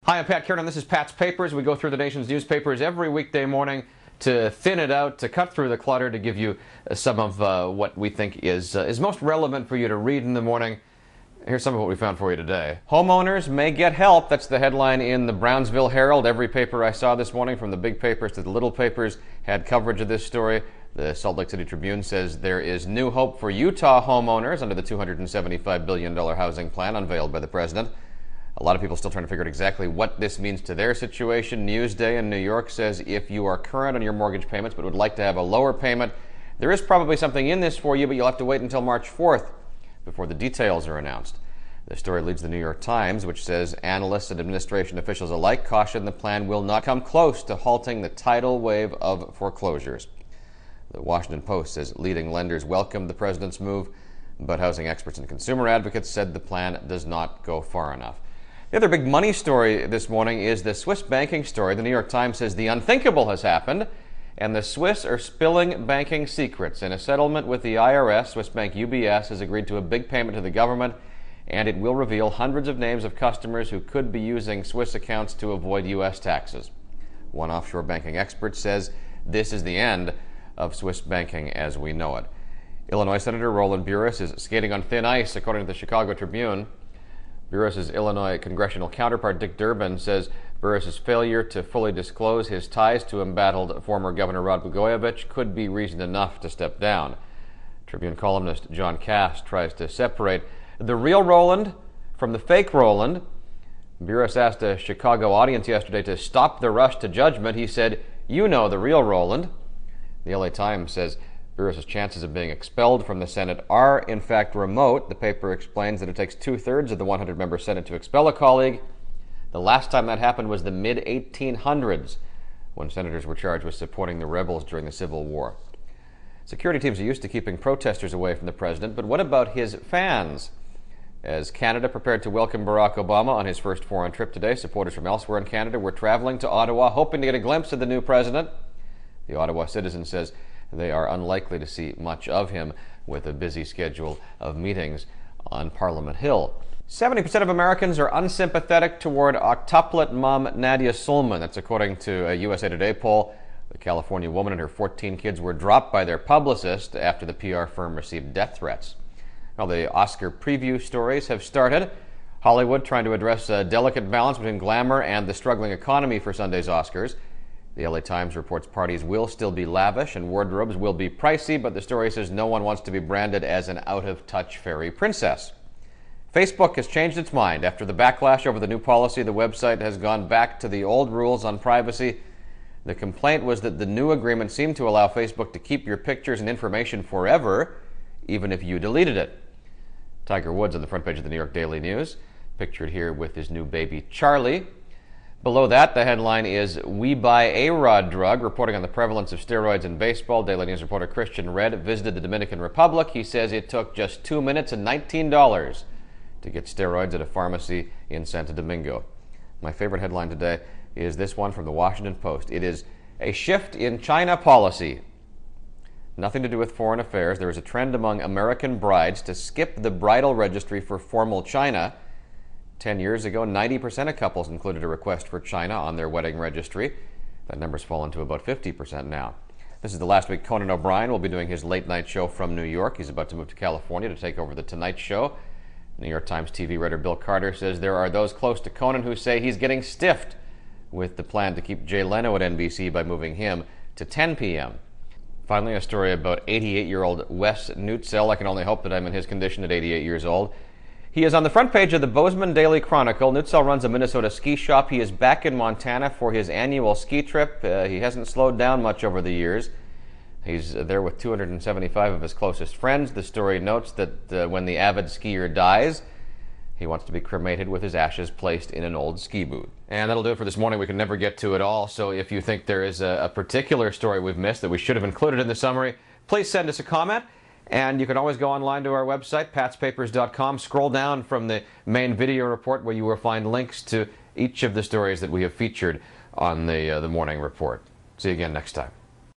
Hi, I'm Pat Kiernan. This is Pat's Papers. We go through the nation's newspapers every weekday morning to thin it out, to cut through the clutter, to give you some of what we think is most relevant for you to read in the morning. Here's some of what we found for you today. Homeowners may get help. That's the headline in the Brownsville Herald. Every paper I saw this morning, from the big papers to the little papers, had coverage of this story. The Salt Lake City Tribune says there is new hope for Utah homeowners under the $275 billion housing plan unveiled by the president. A lot of people still trying to figure out exactly what this means to their situation. Newsday in New York says if you are current on your mortgage payments but would like to have a lower payment, there is probably something in this for you, but you'll have to wait until March 4th before the details are announced. The story leads the New York Times, which says analysts and administration officials alike caution the plan will not come close to halting the tidal wave of foreclosures. The Washington Post says leading lenders welcomed the president's move, but housing experts and consumer advocates said the plan does not go far enough. The other big money story this morning is the Swiss banking story. The New York Times says the unthinkable has happened, and the Swiss are spilling banking secrets. In a settlement with the IRS, Swiss bank UBS has agreed to a big payment to the government, and it will reveal hundreds of names of customers who could be using Swiss accounts to avoid U.S. taxes. One offshore banking expert says this is the end of Swiss banking as we know it. Illinois Senator Roland Burris is skating on thin ice, according to the Chicago Tribune. Burris's Illinois congressional counterpart, Dick Durbin, says Burris's failure to fully disclose his ties to embattled former Governor Rod Blagojevich could be reason enough to step down. Tribune columnist John Cass tries to separate the real Roland from the fake Roland. Burris asked a Chicago audience yesterday to stop the rush to judgment. He said, "You know the real Roland." The LA Times says Burris's chances of being expelled from the Senate are, in fact, remote. The paper explains that it takes 2/3 of the 100-member Senate to expel a colleague. The last time that happened was the mid-1800s, when senators were charged with supporting the rebels during the Civil War. Security teams are used to keeping protesters away from the president, but what about his fans? As Canada prepared to welcome Barack Obama on his first foreign trip today, supporters from elsewhere in Canada were traveling to Ottawa, hoping to get a glimpse of the new president. The Ottawa Citizen says they are unlikely to see much of him, with a busy schedule of meetings on Parliament Hill. 70% of Americans are unsympathetic toward octuplet mom Nadia Sulman. That's according to a USA Today poll. The California woman and her 14 kids were dropped by their publicist after the PR firm received death threats. Well, the Oscar preview stories have started. Hollywood trying to address a delicate balance between glamour and the struggling economy for Sunday's Oscars. The LA Times reports parties will still be lavish and wardrobes will be pricey, but the story says no one wants to be branded as an out-of-touch fairy princess. Facebook has changed its mind. After the backlash over the new policy, the website has gone back to the old rules on privacy. The complaint was that the new agreement seemed to allow Facebook to keep your pictures and information forever, even if you deleted it. Tiger Woods on the front page of the New York Daily News, pictured here with his new baby Charlie. Below that, the headline is "We Buy A-Rod Drug," reporting on the prevalence of steroids in baseball. Daily News reporter Christian Redd visited the Dominican Republic. He says it took just 2 minutes and $19 to get steroids at a pharmacy in Santo Domingo. My favorite headline today is this one from the Washington Post. It is "A Shift in China Policy." Nothing to do with foreign affairs. There is a trend among American brides to skip the bridal registry for formal China. 10 years ago, 90% of couples included a request for China on their wedding registry. That number's fallen to about 50% now. This is the last week Conan O'Brien will be doing his late-night show from New York. He's about to move to California to take over The Tonight Show. New York Times TV writer Bill Carter says there are those close to Conan who say he's getting stiffed with the plan to keep Jay Leno at NBC by moving him to 10 p.m. Finally, a story about 88-year-old Wes Nutzel. I can only hope that I'm in his condition at 88 years old. He is on the front page of the Bozeman Daily Chronicle. Nutzel runs a Minnesota ski shop. He is back in Montana for his annual ski trip. He hasn't slowed down much over the years. He's there with 275 of his closest friends. The story notes that when the avid skier dies, he wants to be cremated with his ashes placed in an old ski boot. And that'll do it for this morning. We can never get to it all, so if you think there is a particular story we've missed that we should have included in the summary, please send us a comment. And you can always go online to our website, patspapers.com. Scroll down from the main video report where you will find links to each of the stories that we have featured on the morning report. See you again next time.